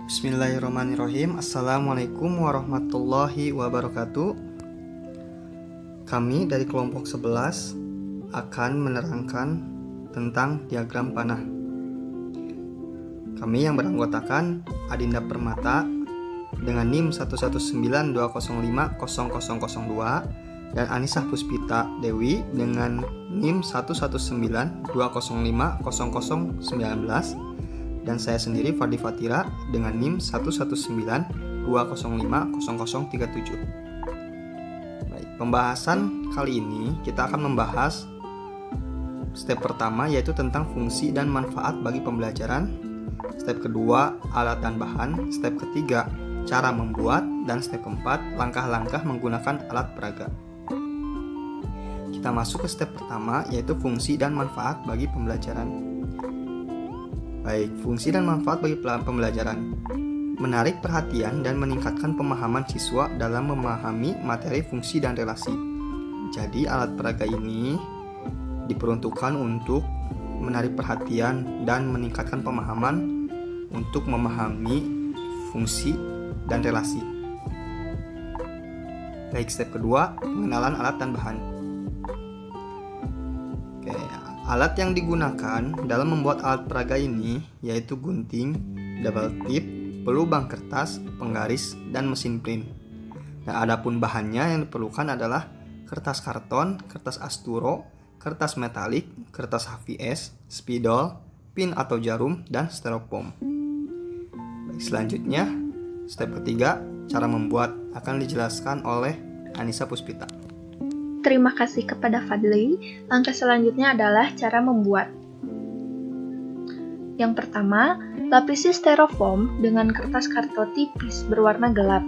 Bismillahirrahmanirrahim. Assalamualaikum warahmatullahi wabarakatuh. Kami dari kelompok 11 akan menerangkan tentang diagram panah. Kami yang beranggotakan Adinda Permata dengan NIM 11920500002 dan Anisah Puspita Dewi dengan NIM 11920500019 dan saya sendiri Fardi Fatira dengan NIM 11920500037. Baik, pembahasan kali ini kita akan membahas step pertama yaitu tentang fungsi dan manfaat bagi pembelajaran. Step kedua, alat dan bahan. Step ketiga, cara membuat. Dan step keempat, langkah-langkah menggunakan alat peraga. Kita masuk ke step pertama yaitu fungsi dan manfaat bagi pembelajaran. Baik, fungsi dan manfaat bagi pembelajaran. Menarik perhatian dan meningkatkan pemahaman siswa dalam memahami materi, fungsi, dan relasi. Jadi, alat peraga ini diperuntukkan untuk menarik perhatian dan meningkatkan pemahaman untuk memahami fungsi dan relasi. Baik, step kedua, pengenalan alat dan bahan. Alat yang digunakan dalam membuat alat peraga ini yaitu gunting, double tip, pelubang kertas, penggaris, dan mesin print. Nah, adapun bahannya yang diperlukan adalah kertas karton, kertas asturo, kertas metalik, kertas HVS, spidol, pin atau jarum, dan styrofoam. Baik, selanjutnya, step ketiga, cara membuat akan dijelaskan oleh Anisah Puspita. Terima kasih kepada Fadli. Langkah selanjutnya adalah cara membuat. Yang pertama, lapisi styrofoam dengan kertas karton tipis berwarna gelap.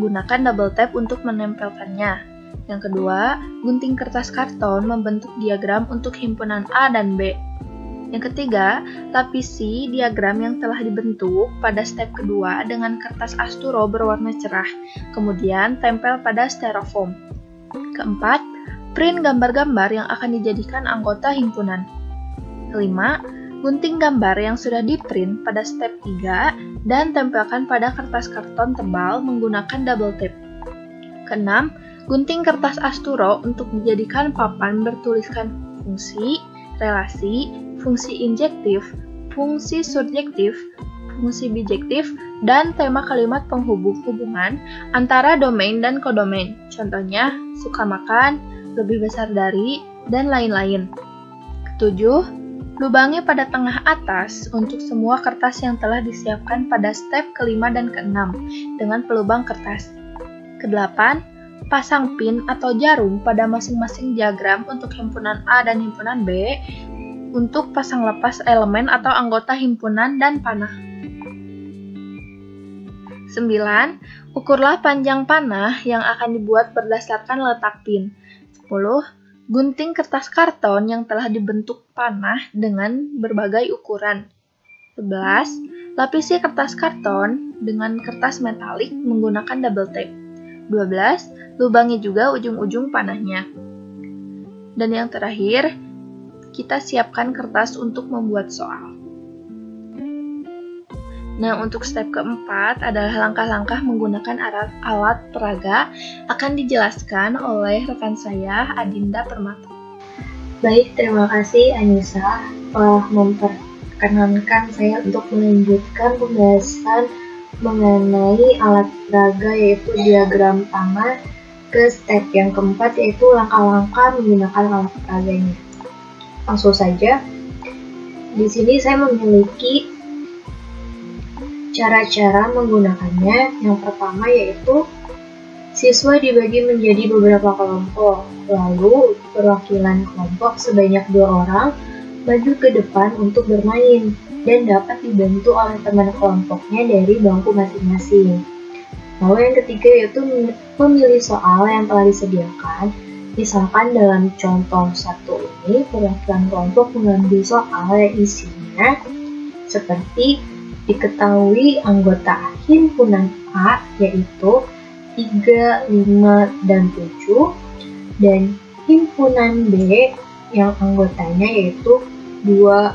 Gunakan double tape untuk menempelkannya. Yang kedua, gunting kertas karton membentuk diagram untuk himpunan A dan B. Yang ketiga, lapisi diagram yang telah dibentuk pada step kedua dengan kertas asturo berwarna cerah. Kemudian, tempel pada styrofoam. Keempat, print gambar-gambar yang akan dijadikan anggota himpunan. Kelima, gunting gambar yang sudah di-print pada step 3 dan tempelkan pada kertas karton tebal menggunakan double tape. Keenam, gunting kertas asturo untuk dijadikan papan bertuliskan fungsi, relasi, fungsi injektif, fungsi surjektif, fungsi bijektif, dan tema kalimat penghubung-hubungan antara domain dan kodomain. Contohnya, suka makan, lebih besar dari, dan lain-lain. Ketujuh, lubangi pada tengah atas untuk semua kertas yang telah disiapkan pada step kelima dan keenam dengan pelubang kertas. Kedelapan, pasang pin atau jarum pada masing-masing diagram untuk himpunan A dan himpunan B untuk pasang lepas elemen atau anggota himpunan dan panah. 9. Ukurlah panjang panah yang akan dibuat berdasarkan letak pin. 10. Gunting kertas karton yang telah dibentuk panah dengan berbagai ukuran. 11. Lapisi kertas karton dengan kertas metalik menggunakan double tape. 12. Lubangi juga ujung-ujung panahnya. Dan yang terakhir, kita siapkan kertas untuk membuat soal. Nah, untuk step keempat adalah langkah-langkah menggunakan alat peraga akan dijelaskan oleh rekan saya, Adinda Permata. Baik, terima kasih Anisah telah memperkenankan saya untuk melanjutkan pembahasan mengenai alat peraga yaitu diagram panah ke step yang keempat yaitu langkah-langkah menggunakan alat peraganya. Langsung saja, di sini saya memiliki cara-cara menggunakannya. Yang pertama yaitu siswa dibagi menjadi beberapa kelompok, lalu perwakilan kelompok sebanyak 2 orang maju ke depan untuk bermain dan dapat dibantu oleh teman kelompoknya dari bangku masing-masing. Lalu yang ketiga yaitu memilih soal yang telah disediakan. Misalkan dalam contoh satu ini, perwakilan kelompok mengambil soal yang isinya seperti diketahui anggota himpunan A yaitu 3, 5, dan 7 dan himpunan B yang anggotanya yaitu 2,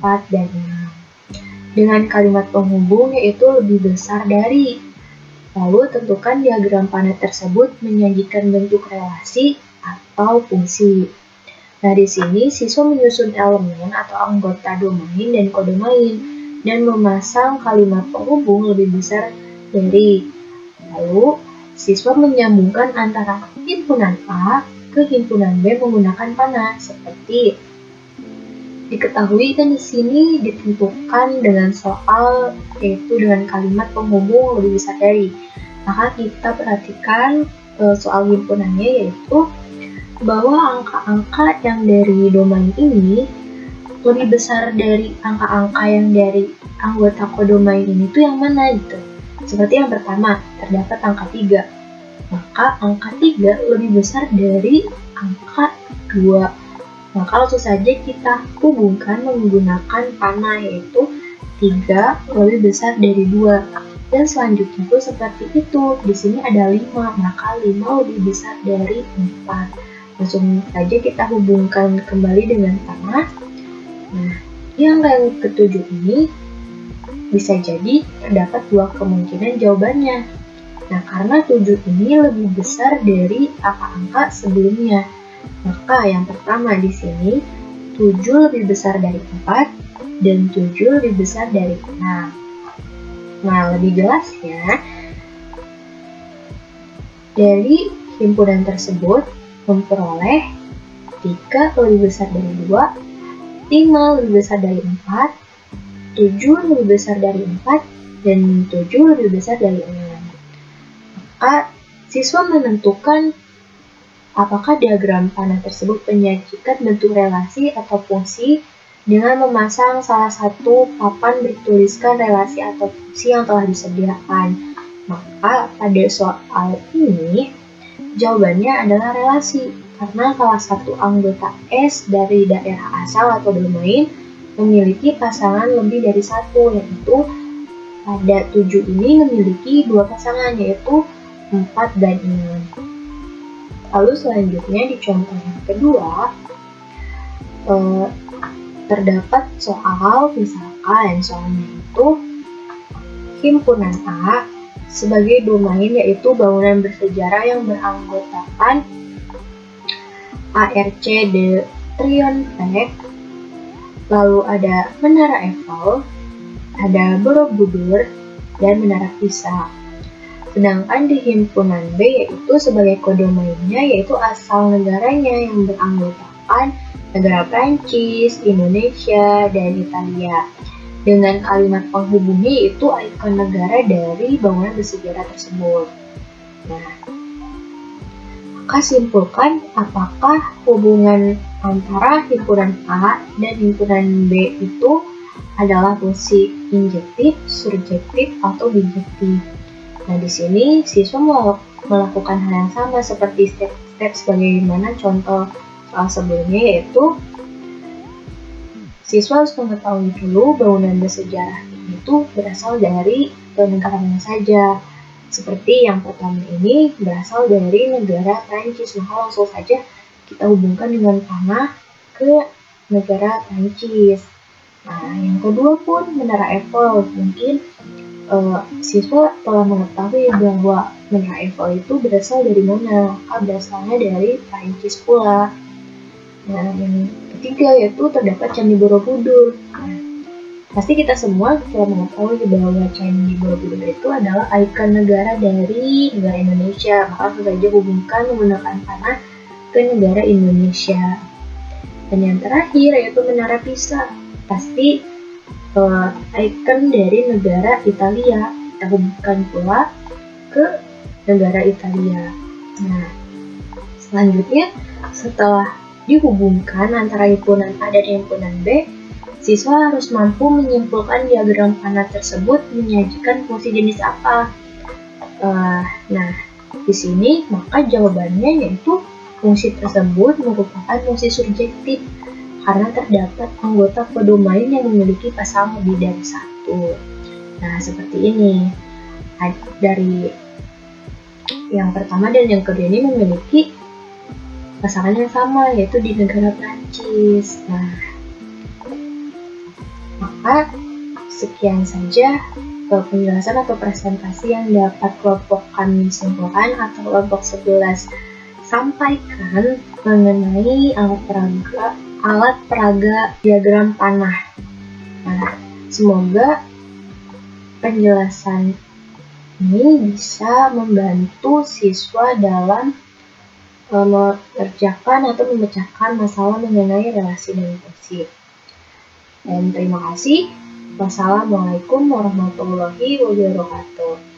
4, dan 6. dengan kalimat penghubung yaitu lebih besar dari. Lalu tentukan diagram panah tersebut menyajikan bentuk relasi atau fungsi. Nah, di sini siswa menyusun elemen atau anggota domain dan kode main dan memasang kalimat penghubung lebih besar dari. Lalu, siswa menyambungkan antara himpunan A ke himpunan B menggunakan panah seperti diketahui kan di sini ditentukan dengan soal yaitu dengan kalimat penghubung lebih besar dari. Maka kita perhatikan soal himpunannya yaitu bahwa angka-angka yang dari domain ini lebih besar dari angka-angka yang dari anggota kodomain ini tuh yang mana gitu. Seperti yang pertama, terdapat angka 3. Maka angka 3 lebih besar dari angka 2. Maka langsung saja kita hubungkan menggunakan panah yaitu 3 lebih besar dari 2. Dan selanjutnya itu seperti itu. Di sini ada 5, maka 5 lebih besar dari 4. Langsung saja kita hubungkan kembali dengan panah. Nah, yang ketujuh ini bisa jadi terdapat 2 kemungkinan jawabannya. Nah, karena 7 ini lebih besar dari angka-angka sebelumnya. Maka yang pertama di sini 7 lebih besar dari 4 dan 7 lebih besar dari 6. Nah, lebih jelasnya dari himpunan tersebut memperoleh 3 lebih besar dari 2, 5 lebih besar dari 4, 7 lebih besar dari 4, dan 7 lebih besar dari 6. Maka siswa menentukan apakah diagram panah tersebut menyajikan bentuk relasi atau fungsi dengan memasang salah satu papan bertuliskan relasi atau fungsi yang telah disediakan. Maka pada soal ini jawabannya adalah relasi karena salah satu anggota S dari daerah asal atau domain memiliki pasangan lebih dari satu, yaitu pada 7 ini memiliki 2 pasangan yaitu 4 dan 6. Lalu selanjutnya di contoh yang kedua, terdapat soal misalkan soalnya itu himpunan A sebagai domain yaitu bangunan bersejarah yang beranggotakan ARC de Triomphe, lalu ada Menara Eiffel, ada Borobudur, dan Menara Pisa. Sedangkan di himpunan B yaitu sebagai kodomainnya yaitu asal negaranya yang beranggotakan negara Prancis, Indonesia, dan Italia. Dengan kalimat penghubungnya yaitu ikon negara dari bangunan bersejarah tersebut. Nah, maka simpulkan apakah hubungan antara himpunan A dan himpunan B itu adalah fungsi injektif, surjektif, atau bijektif. Nah, di sini siswa melakukan hal yang sama seperti step-step sebagaimana contoh soal sebelumnya, yaitu siswa harus mengetahui dulu bangunan bersejarah itu berasal dari negara mana saja. Seperti yang pertama ini berasal dari negara Prancis, maka langsung saja kita hubungkan dengan panah ke negara Prancis. Nah, yang kedua pun Menara Eiffel, mungkin siswa telah mengetahui bahwa Menara Eiffel itu berasal dari mana, maka berasalnya dari Prancis pula. Nah, yang ketiga yaitu terdapat Candi Borobudur. Nah, pasti kita semua telah mengetahui bahwa Candi Borobudur itu adalah ikon negara dari negara Indonesia, maka langsung saja hubungkan menggunakan panah ke negara Indonesia. Dan yang terakhir yaitu Menara Pisa, pasti ikon dari negara Italia, kita hubungkan pula ke negara Italia. Nah, selanjutnya setelah dihubungkan antara himpunan A dan himpunan B, siswa harus mampu menyimpulkan diagram panah tersebut menyajikan fungsi jenis apa. Nah, di sini maka jawabannya yaitu fungsi tersebut merupakan fungsi subjektif karena terdapat anggota kodomain yang memiliki pasangan lebih dari satu. Nah, seperti ini. Dari yang pertama dan yang kedua ini memiliki pasangan yang sama, yaitu di negara Prancis. Nah, maka Sekian saja penjelasan atau presentasi yang dapat kelompok kami simpulkan atau kelompok 11 sampaikan mengenai alat peraga diagram panah. Nah, semoga penjelasan ini bisa membantu siswa dalam mengerjakan atau memecahkan masalah mengenai relasi dan fungsi. Dan terima kasih. Wassalamualaikum warahmatullahi wabarakatuh.